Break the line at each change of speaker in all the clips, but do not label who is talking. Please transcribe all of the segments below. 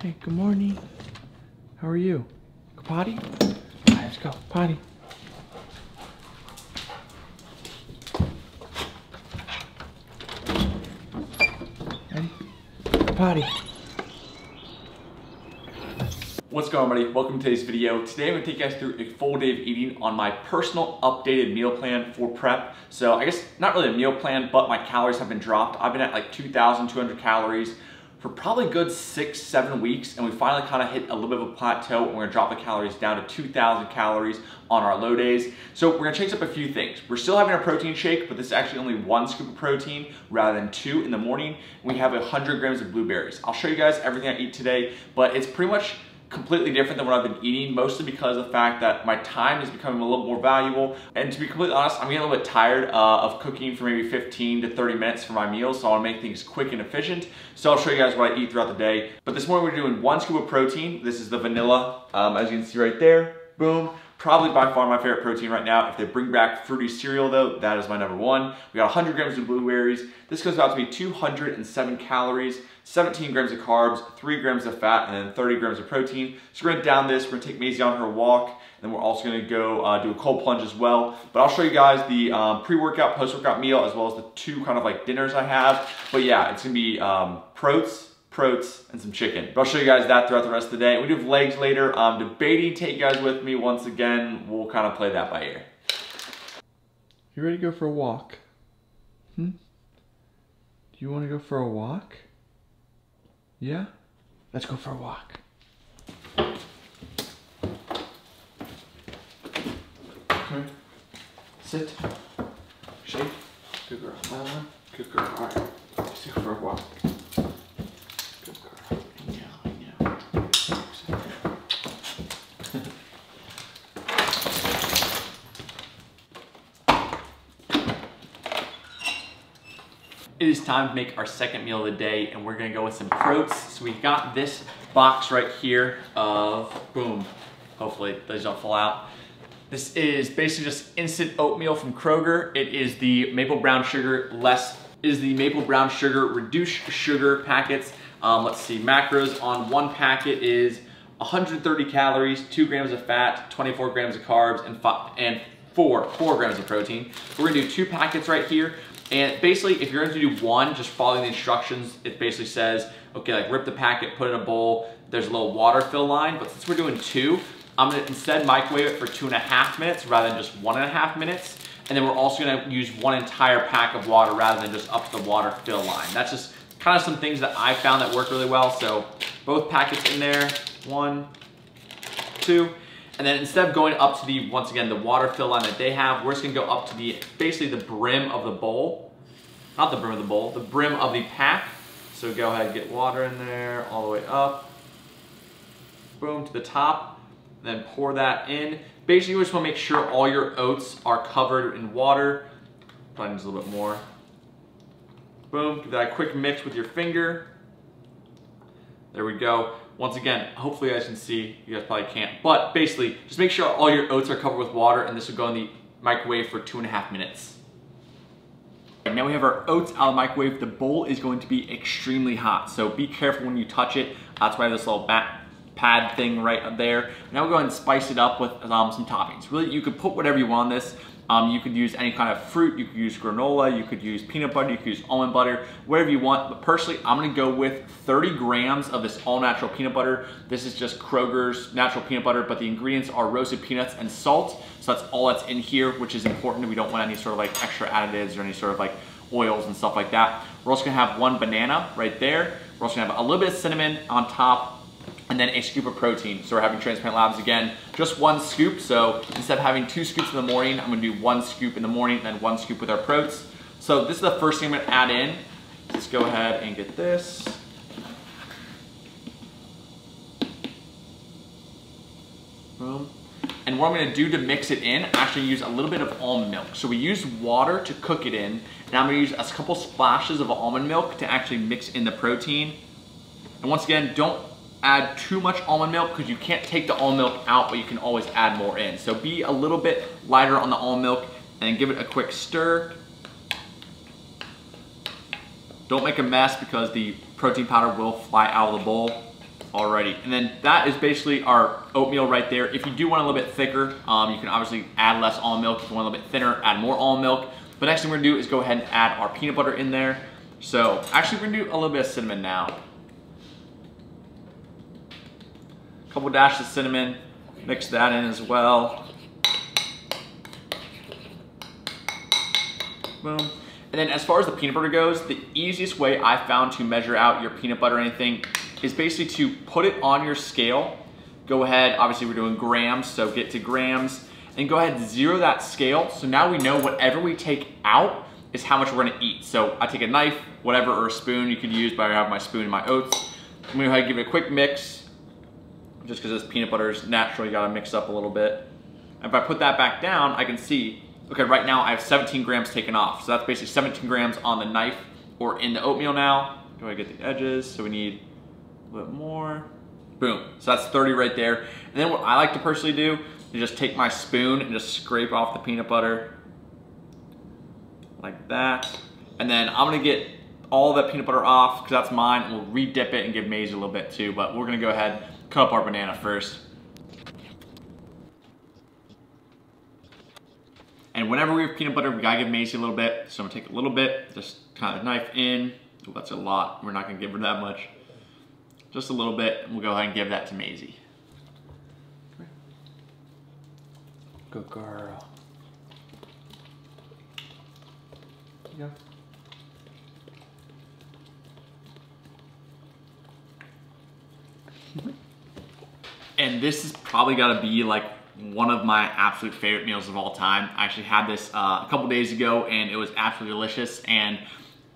Hey, good morning. How are you? Go potty? All right, let's go, potty. Ready? Go potty.
What's going on, everybody? Welcome to today's video. Today I'm going to take you guys through a full day of eating on my personal updated meal plan for prep. So I guess not really a meal plan, but my calories have been dropped. I've been at like 2,200 calories for probably a good 6-7 weeks, and we finally kind of hit a little bit of a plateau, and we're going to drop the calories down to 2,000 calories on our low days. So we're going to change up a few things. We're still having a protein shake, but this is actually only 1 scoop of protein rather than 2 in the morning. We have 100 grams of blueberries. I'll show you guys everything I eat today, but it's pretty much completely different than what I've been eating, mostly because of the fact that my time is becoming a little more valuable. And to be completely honest, I'm getting a little bit tired of cooking for maybe 15 to 30 minutes for my meals, so I want to make things quick and efficient. So I'll show you guys what I eat throughout the day. But this morning we're doing 1 scoop of protein. This is the vanilla, as you can see right there. Boom. Probably by far my favorite protein right now. If they bring back fruity cereal though, that is my #1. We got 100 grams of blueberries. This comes out to be 207 calories, 17 grams of carbs, 3 grams of fat, and then 30 grams of protein. So we're gonna down this, we're gonna take Maisie on her walk, and then we're also gonna go do a cold plunge as well. But I'll show you guys the pre-workout, post-workout meal, as well as the 2 kind of like dinners I have. But yeah, it's gonna be protes, and some chicken. But I'll show you guys that throughout the rest of the day. We do have legs later. I'm debating take you guys with me once again. We'll kind of play that by ear.
You ready to go for a walk? Do you want to go for a walk? Yeah? Let's go for a walk. Okay. Sit. Shake. Good girl. Good girl. All right. Let's go for a walk.
It is time to make our second meal of the day, and we're gonna go with some protes. So we got this box right here of, boom, hopefully those don't fall out. This is basically just instant oatmeal from Kroger. It is the maple brown sugar reduced sugar packets. Let's see, macros on 1 packet is 130 calories, 2 grams of fat, 24 grams of carbs, and 4 grams of protein. We're gonna do 2 packets right here. And basically, if you're going to do 1, just follow the instructions. It basically says, okay, like rip the packet, put it in a bowl. There's a little water fill line, but since we're doing 2, I'm gonna instead microwave it for 2.5 minutes rather than just 1.5 minutes. And then we're also gonna use 1 entire pack of water rather than just up to the water fill line. That's just kind of some things that I found that work really well. So both packets in there, 1, 2. And then instead of going up to the, once again, the water fill line that they have, we're just gonna go up to the, basically the brim of the bowl. Not the brim of the bowl, the brim of the pack. So go ahead and get water in there, all the way up. Boom, to the top. Then pour that in. Basically, you just wanna make sure all your oats are covered in water. Probably needs a little bit more. Boom, give that a quick mix with your finger. There we go. Once again, hopefully you guys can see, you guys probably can't, but basically, just make sure all your oats are covered with water, and this will go in the microwave for 2.5 minutes. And now we have our oats out of the microwave. The bowl is going to be extremely hot, so be careful when you touch it. That's why I have this little pad thing right there. Now we'll go ahead and spice it up with some toppings. Really, you could put whatever you want on this. You could use any kind of fruit, you could use granola, you could use peanut butter, you could use almond butter, whatever you want. But personally, I'm gonna go with 30 grams of this all natural peanut butter. This is just Kroger's natural peanut butter, but the ingredients are roasted peanuts and salt. So that's all that's in here, which is important. We don't want any sort of like extra additives or any sort of like oils and stuff like that. We're also gonna have 1 banana right there. We're also gonna have a little bit of cinnamon on top, and then a scoop of protein. So we're having Transparent Labs again, just 1 scoop. So instead of having 2 scoops in the morning, I'm gonna do 1 scoop in the morning and then 1 scoop with our protes. So this is the first thing I'm gonna add in. Let's go ahead and get this. Boom. And what I'm gonna do to mix it in, actually use a little bit of almond milk. So we use water to cook it in, and I'm gonna use a couple splashes of almond milk to actually mix in the protein. And once again, don't add too much almond milk because you can't take the almond milk out, but you can always add more in. So be a little bit lighter on the almond milk and give it a quick stir. Don't make a mess because the protein powder will fly out of the bowl. Alrighty, and then that is basically our oatmeal right there. If you do want a little bit thicker, you can obviously add less almond milk. If you want a little bit thinner, add more almond milk. But next thing we're gonna do is go ahead and add our peanut butter in there. So actually we're gonna do a little bit of cinnamon now. A couple dashes of cinnamon, mix that in as well. Boom. And then as far as the peanut butter goes, the easiest way I found to measure out your peanut butter or anything is basically to put it on your scale. Go ahead, obviously we're doing grams, so get to grams, and go ahead and zero that scale. So now we know whatever we take out is how much we're gonna eat. So I take a knife, whatever, or a spoon you could use, but I have my spoon and my oats. I'm gonna go ahead and give it a quick mix, just because this peanut butter is naturally gotta mix up a little bit. And if I put that back down, I can see, okay, right now I have 17 grams taken off. So that's basically 17 grams on the knife or in the oatmeal now. Go ahead and get the edges, so we need a little bit more. Boom, so that's 30 right there. And then what I like to personally do is just take my spoon and just scrape off the peanut butter like that. And then I'm gonna get all that peanut butter off because that's mine, and we'll re-dip it and give Maisie a little bit too, but we're gonna go ahead, cut up our banana first. And whenever we have peanut butter, we gotta give Maisie a little bit. So I'm gonna take a little bit, just kind of knife in. Oh, that's a lot, we're not gonna give her that much. Just a little bit, and we'll go ahead and give that to Maisie.
Good girl. Yeah.
And this is probably gotta be like one of my absolute favorite meals of all time. I actually had this a couple days ago and it was absolutely delicious, and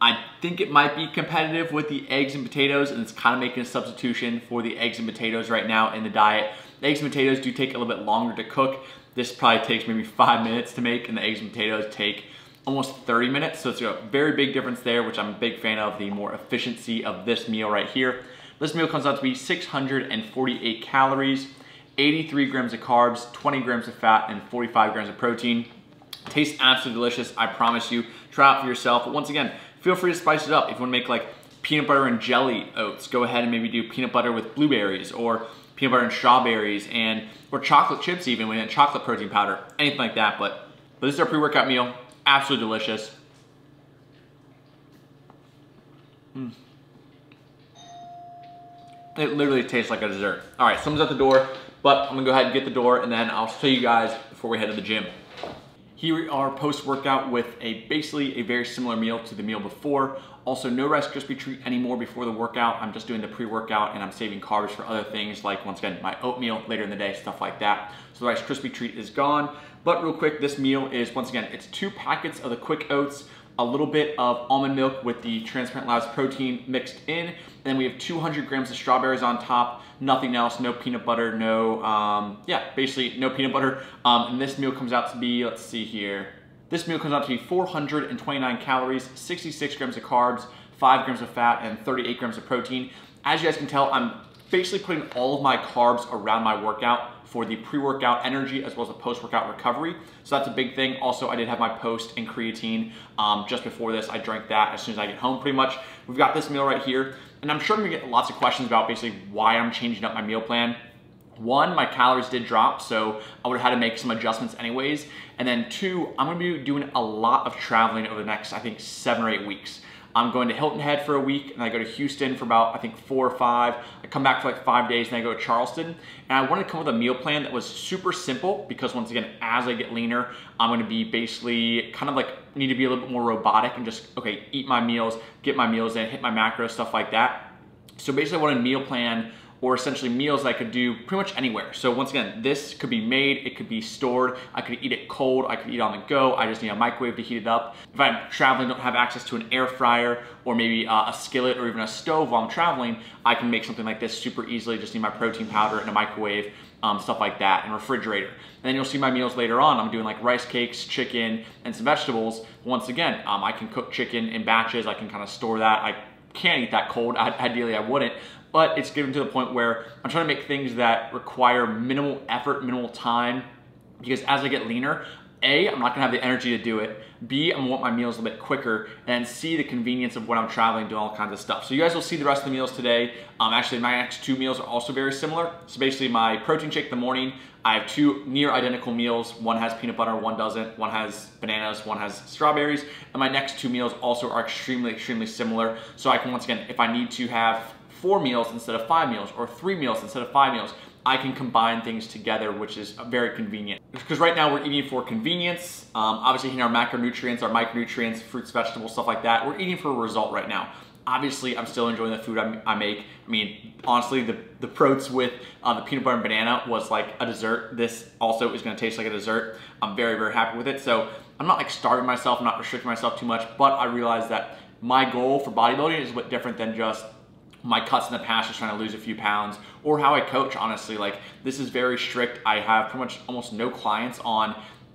I think it might be competitive with the eggs and potatoes, and it's kind of making a substitution for the eggs and potatoes right now in the diet. The eggs and potatoes do take a little bit longer to cook. This probably takes maybe 5 minutes to make, and the eggs and potatoes take almost 30 minutes. So it's a very big difference there, which I'm a big fan of, the more efficiency of this meal right here. This meal comes out to be 648 calories, 83 grams of carbs, 20 grams of fat, and 45 grams of protein. Tastes absolutely delicious, I promise you. Try it out for yourself. But once again, feel free to spice it up. If you want to make like peanut butter and jelly oats, go ahead and maybe do peanut butter with blueberries, or peanut butter and strawberries, or chocolate chips even, with chocolate protein powder, anything like that. But this is our pre-workout meal. Absolutely delicious. It literally tastes like a dessert. All right, someone's at the door, but I'm gonna go ahead and get the door, and then I'll show you guys before we head to the gym. Here we are post-workout with basically a very similar meal to the meal before. Also, no Rice Krispie treat anymore before the workout. I'm just doing the pre-workout, and I'm saving carbs for other things like, once again, my oatmeal later in the day, stuff like that. So the Rice Krispie treat is gone. But real quick, this meal is, once again, it's 2 packets of the quick oats, a little bit of almond milk with the transparent lactose protein mixed in, and then we have 200 grams of strawberries on top, nothing else, no peanut butter, no, basically no peanut butter. And this meal comes out to be, let's see here, this meal comes out to be 429 calories, 66 grams of carbs, 5 grams of fat, and 38 grams of protein. As you guys can tell, I'm basically putting all of my carbs around my workout for the pre-workout energy as well as the post-workout recovery. So that's a big thing. Also, I did have my post and creatine just before this. I drank that as soon as I get home pretty much. We've got this meal right here, and I'm sure I'm gonna get lots of questions about basically why I'm changing up my meal plan. 1, my calories did drop, so I would have had to make some adjustments anyways. And then 2, I'm gonna be doing a lot of traveling over the next, I think, 7 or 8 weeks. I'm going to Hilton Head for a week, and I go to Houston for about, I think, 4 or 5. I come back for like 5 days, and I go to Charleston. And I wanted to come with a meal plan that was super simple because, once again, as I get leaner, I'm gonna be basically kind of like, need to be a little bit more robotic and just, okay, eat my meals, get my meals in, hit my macros, stuff like that. So basically I wanted a meal plan, or essentially meals that I could do pretty much anywhere. So once again, this could be made, it could be stored, I could eat it cold, I could eat it on the go, I just need a microwave to heat it up. If I'm traveling, don't have access to an air fryer, or maybe a skillet, or even a stove while I'm traveling, I can make something like this super easily, just need my protein powder and a microwave, stuff like that, and refrigerator. And then you'll see my meals later on. I'm doing like rice cakes, chicken, and some vegetables. Once again, I can cook chicken in batches, I can kind of store that. I can't eat that cold, ideally I wouldn't, but it's getting to the point where I'm trying to make things that require minimal effort, minimal time, because as I get leaner, A, I'm not gonna have the energy to do it. B, I'm gonna want my meals a little bit quicker. And C, the convenience of when I'm traveling, doing all kinds of stuff. So you guys will see the rest of the meals today. Actually, my next 2 meals are also very similar. So basically my protein shake in the morning, I have 2 near identical meals. One has peanut butter, one doesn't. One has bananas, one has strawberries. And my next 2 meals also are extremely, extremely similar. So I can, once again, if I need to have 4 meals instead of 5 meals, or 3 meals instead of 5 meals, I can combine things together, which is very convenient. Because right now we're eating for convenience. Obviously hitting our macronutrients, our micronutrients, fruits, vegetables, stuff like that. We're eating for a result right now. Obviously, I'm still enjoying the food I make. I mean, honestly, the protes with the peanut butter and banana was like a dessert. This also is gonna taste like a dessert. I'm very, very happy with it. So I'm not like starving myself, I'm not restricting myself too much, but I realize that my goal for bodybuilding is a bit different than just my cuts in the past, just trying to lose a few pounds, or how I coach, honestly. Like, this is very strict. I have pretty much almost no clients on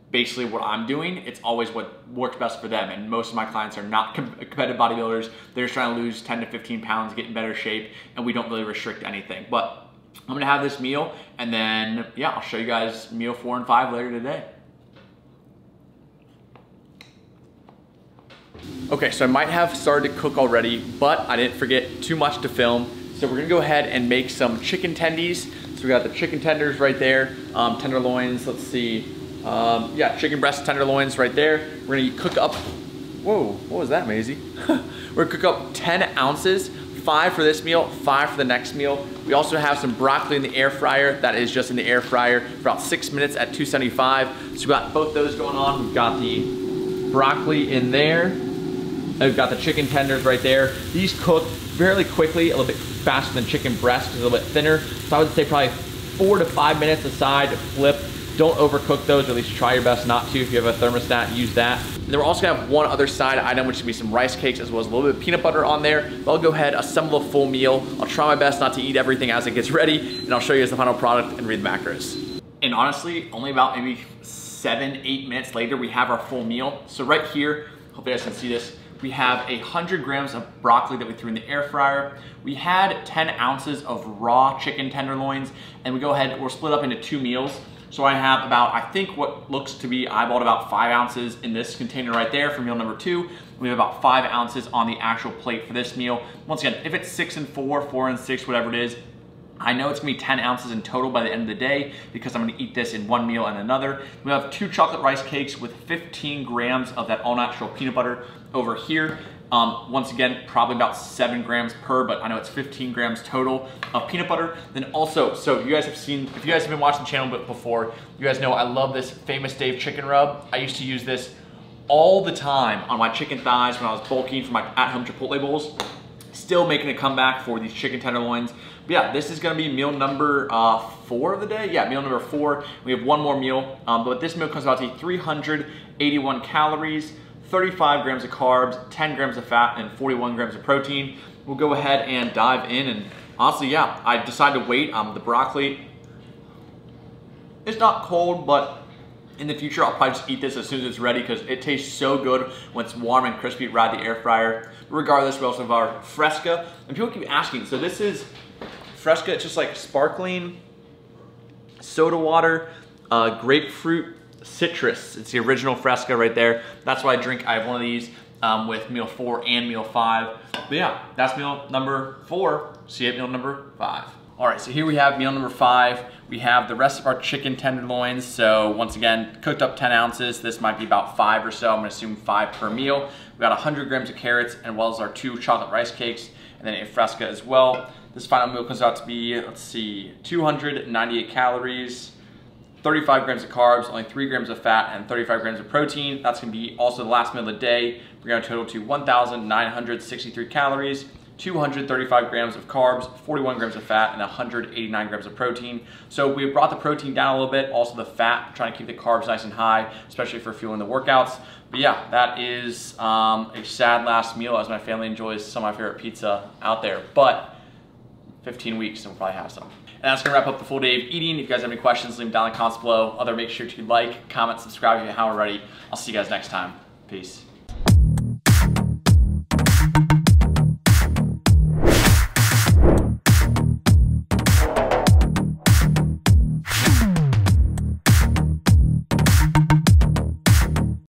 basically what I'm doing. It's always what works best for them. And most of my clients are not competitive bodybuilders. They're just trying to lose 10 to 15 pounds, get in better shape, and we don't really restrict anything. But I'm gonna have this meal, and then, yeah, I'll show you guys meal 4 and 5 later today. Okay, so I might have started to cook already, but I didn't forget too much to film. So we're gonna go ahead and make some chicken tendies. So we got the chicken tenders right there, tenderloins, let's see. Yeah, chicken breast tenderloins right there. We're gonna cook up, whoa, what was that, Maisie? We're gonna cook up 10 ounces, 5 for this meal, 5 for the next meal. We also have some broccoli in the air fryer. That is just in the air fryer for about 6 minutes at 275. So we got both those going on. We've got the broccoli in there. We've got the chicken tenders right there. These cook fairly quickly, a little bit faster than chicken breast, because it's a little bit thinner. So I would say probably 4 to 5 minutes aside to flip. Don't overcook those, or at least try your best not to. If you have a thermostat, use that. And then we're also gonna have one other side item, which is gonna be some rice cakes, as well as a little bit of peanut butter on there. But I'll go ahead, assemble a full meal. I'll try my best not to eat everything as it gets ready, and I'll show you guys the final product and read the macros. And honestly, only about maybe 7, 8 minutes later, we have our full meal. So right here, hope you guys can see this, we have 100 grams of broccoli that we threw in the air fryer. We had 10 ounces of raw chicken tenderloins, and we go ahead, we're split up into 2 meals. So I have about, I think what looks to be eyeballed about 5 ounces in this container right there for meal number 2. We have about 5 ounces on the actual plate for this meal. Once again, if it's 6 and 4, 4 and 6, whatever it is, I know it's gonna be 10 ounces in total by the end of the day, because I'm gonna eat this in one meal and another. We have 2 chocolate rice cakes with 15 grams of that all natural peanut butter over here. Once again, probably about 7 grams per, but I know it's 15 grams total of peanut butter. Then also, so you guys have seen, if you guys have been watching the channel before, you guys know I love this Famous Dave chicken rub. I used to use this all the time on my chicken thighs when I was bulking for my at-home Chipotle bowls. Still making a comeback for these chicken tenderloins. But yeah, this is gonna be meal number 4 of the day. Yeah, meal number 4. We have one more meal, but this meal comes out to 381 calories, 35 grams of carbs, 10 grams of fat, and 41 grams of protein. We'll go ahead and dive in, and honestly, yeah, I decided to wait. The broccoli, it's not cold, but in the future, I'll probably just eat this as soon as it's ready, because it tastes so good when it's warm and crispy right in the air fryer. Regardless, we also have our Fresca, and people keep asking, so this is Fresca, it's just like sparkling soda water, grapefruit, citrus. It's the original Fresca right there. That's why I have one of these with meal 4 and meal 5. But yeah, that's meal number 4. See you at meal number 5. All right, so here we have meal number 5. We have the rest of our chicken tenderloins. So once again, cooked up 10 ounces. This might be about 5 or so. I'm gonna assume 5 per meal. We got 100 grams of carrots, as well as our 2 chocolate rice cakes, and then a Fresca as well. This final meal comes out to be, let's see, 298 calories, 35 grams of carbs, only 3 grams of fat, and 35 grams of protein. That's gonna be also the last meal of the day. We're gonna total to 1,963 calories, 235 grams of carbs, 41 grams of fat, and 189 grams of protein. So we brought the protein down a little bit, also the fat, trying to keep the carbs nice and high, especially for fueling the workouts. But yeah, that is a sad last meal, as my family enjoys some of my favorite pizza out there. But 15 weeks, and we'll probably have some. And that's gonna wrap up the full day of eating. If you guys have any questions, leave them down in the comments below. Make sure to like, comment, subscribe if you haven't already. I'll see you guys next time. Peace.